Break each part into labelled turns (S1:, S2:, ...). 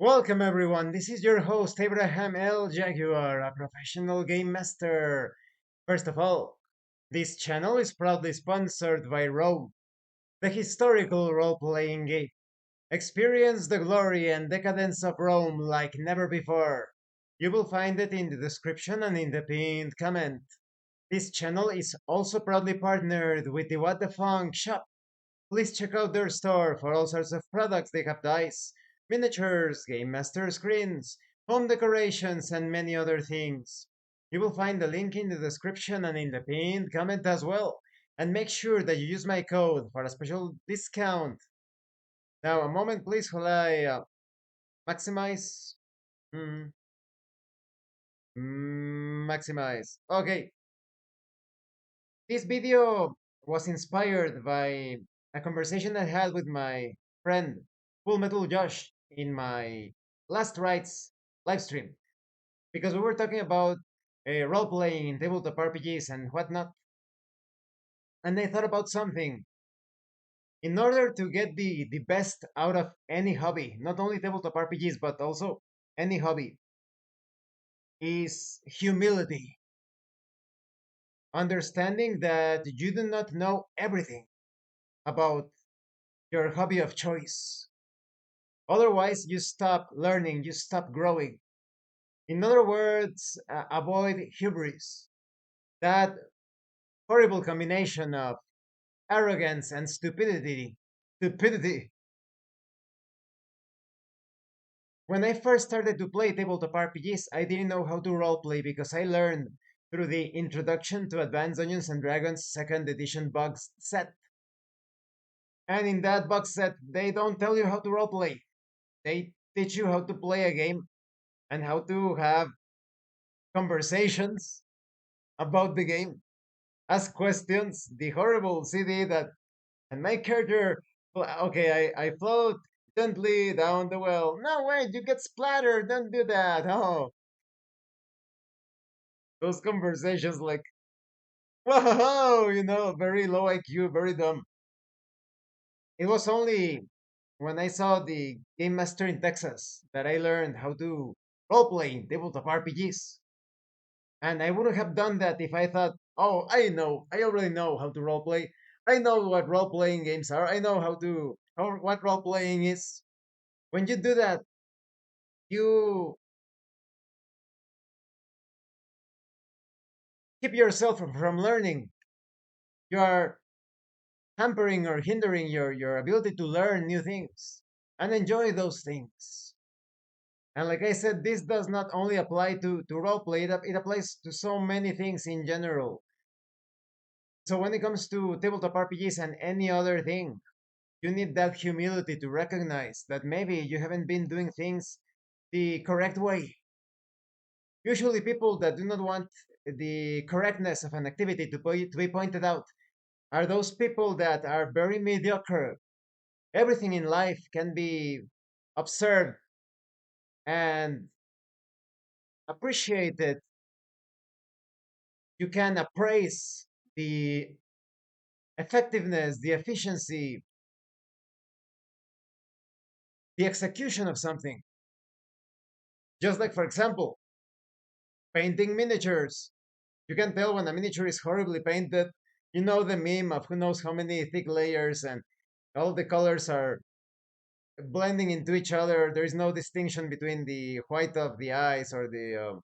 S1: Welcome everyone, this is your host Abraham L. Jaguar, a professional game master. First of all, this channel is proudly sponsored by Rome, the historical role-playing game. Experience the glory and decadence of Rome like never before. You will find it in the description and in the pinned comment. This channel is also proudly partnered with the What the Funk shop. Please check out their store for all sorts of products. They have dice, miniatures, game master screens, home decorations, and many other things. You will find the link in the description and in the pinned comment as well. And make sure that you use my code for a special discount. Now, a moment, please, while I maximize. Mm, maximize. Okay, this video was inspired by a conversation I had with my friend Full Metal Josh in my last rights live stream because we were talking about role playing in tabletop RPGs and whatnot. And I thought about something. In order to get the best out of any hobby, not only tabletop RPGs, but also any hobby, is humility. Understanding that you do not know everything about your hobby of choice. Otherwise, you stop learning, you stop growing. In other words, avoid hubris, that horrible combination of arrogance and stupidity. Stupidity. When I first started to play tabletop RPGs, I didn't know how to roleplay because I learned through the Introduction to Advanced Dungeons and Dragons second edition box set. And in that box set, they don't tell you how to roleplay. They teach you how to play a game and how to have conversations about the game, ask questions. The horrible CD that, and my character, okay, I float gently down the well. No, wait, you get splattered. Don't do that. Oh, those conversations like, whoa, very low IQ, very dumb. It was only when I saw the Game Master in Texas that I learned how to roleplay in tabletop RPGs. And I wouldn't have done that if I thought, oh, I already know how to roleplay. I know what role playing games are. I know what role playing is. When you do that, you keep yourself from learning. You are hampering or hindering your ability to learn new things and enjoy those things. And like I said, this does not only apply to roleplay, it applies to so many things in general. So when it comes to tabletop RPGs and any other thing, you need that humility to recognize that maybe you haven't been doing things the correct way. Usually, people that do not want the correctness of an activity to be pointed out are those people that are very mediocre. Everything in life can be observed and appreciated. You can appraise the effectiveness, the efficiency, the execution of something. Just like, for example, painting miniatures. You can tell when a miniature is horribly painted. You know the meme of who knows how many thick layers and all the colors are blending into each other. There is no distinction between the white of the eyes or the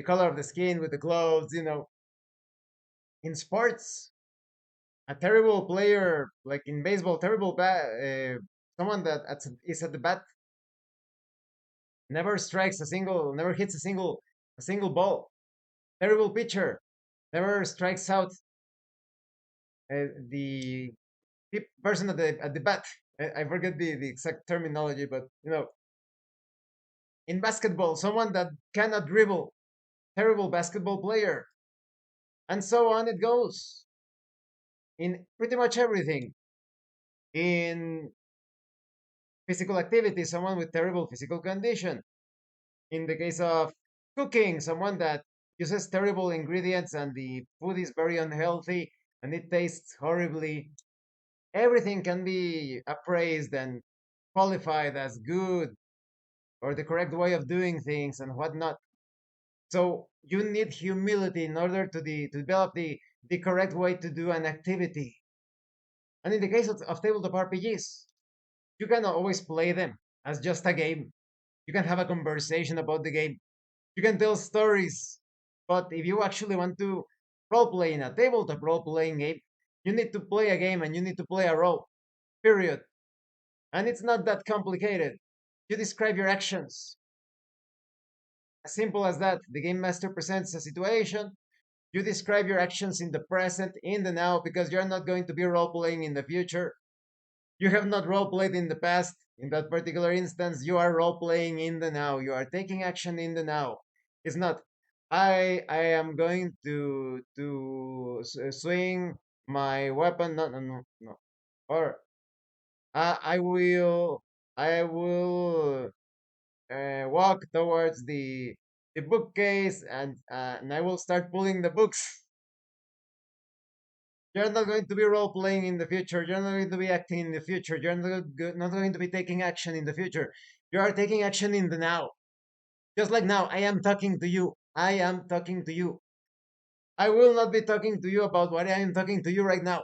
S1: color of the skin with the clothes. In sports, a terrible player, like in baseball, someone that is at the bat never hits a single ball. Terrible pitcher, never strikes out the person at the bat. I forget the exact terminology, but in basketball, someone that cannot dribble, terrible basketball player, and so on it goes in pretty much everything. In physical activity, someone with terrible physical condition. In the case of cooking, someone that uses terrible ingredients and the food is very unhealthy and it tastes horribly. Everything can be appraised and qualified as good or the correct way of doing things and whatnot. So you need humility in order to develop the correct way to do an activity. And in the case of tabletop RPGs, you cannot always play them as just a game. You can have a conversation about the game. You can tell stories. But if you actually want to role play in a tabletop role playing game, you need to play a game and you need to play a role. Period. And it's not that complicated. You describe your actions. As simple as that. The game master presents a situation. You describe your actions in the present, in the now, because you're not going to be role playing in the future. You have not role played in the past. In that particular instance, you are role playing in the now. You are taking action in the now. It's not. I am going to swing my weapon. No, no, no, no. Or I will walk towards the bookcase and I will start pulling the books. You're not going to be role playing in the future. You're not going to be acting in the future. You're not going to be taking action in the future. You are taking action in the now. Just like now, I am talking to you. I am talking to you. I will not be talking to you about what I am talking to you right now.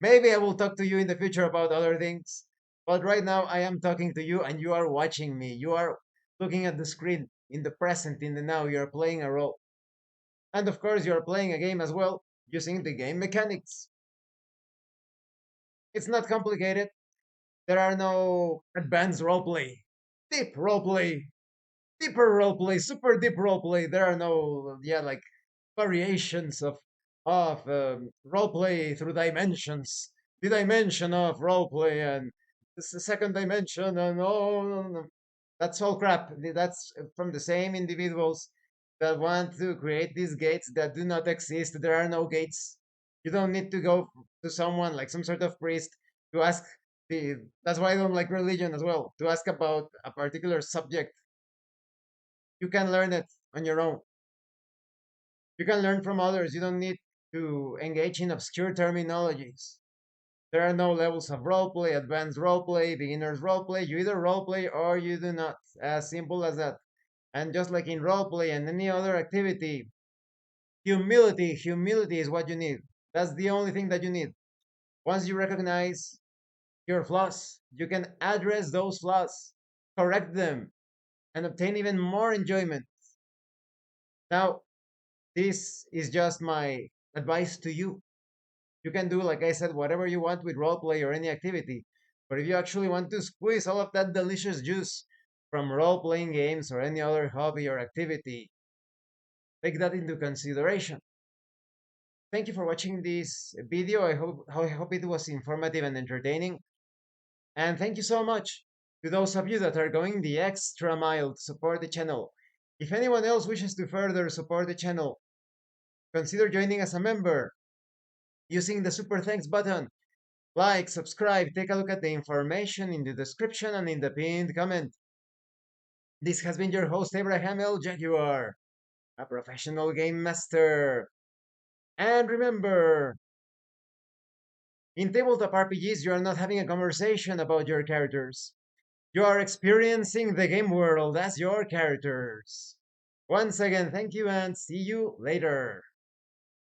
S1: Maybe I will talk to you in the future about other things. But right now, I am talking to you and you are watching me. You are looking at the screen in the present, in the now. You are playing a role. And of course, you are playing a game as well using the game mechanics. It's not complicated. There are no advanced roleplay, deep roleplay, deeper roleplay, super deep roleplay. There are no, yeah, like variations of roleplay through dimensions. The dimension of roleplay and the second dimension, and oh, no, no. That's all crap. That's from the same individuals that want to create these gates that do not exist. There are no gates. You don't need to go to someone like some sort of priest to ask that's why I don't like religion as well. To ask about a particular subject, you can learn it on your own. You can learn from others. You don't need to engage in obscure terminologies. There are no levels of roleplay, advanced roleplay, beginner's roleplay. You either roleplay or you do not. As simple as that. And just like in roleplay and any other activity, humility is what you need. That's the only thing that you need. Once you recognize your flaws, you can address those flaws, correct them, and obtain even more enjoyment. Now, this is just my advice to you. You can do, like I said, whatever you want with roleplay or any activity. But if you actually want to squeeze all of that delicious juice from role playing games or any other hobby or activity, take that into consideration. Thank you for watching this video. I hope it was informative and entertaining. And thank you so much to those of you that are going the extra mile to support the channel. If anyone else wishes to further support the channel, consider joining as a member using the super thanks button. Like, subscribe, take a look at the information in the description and in the pinned comment. This has been your host, Abraham L. Jaguar, a professional game master. And remember, in tabletop RPGs, you are not having a conversation about your characters. You are experiencing the game world as your characters. Once again, thank you and see you later.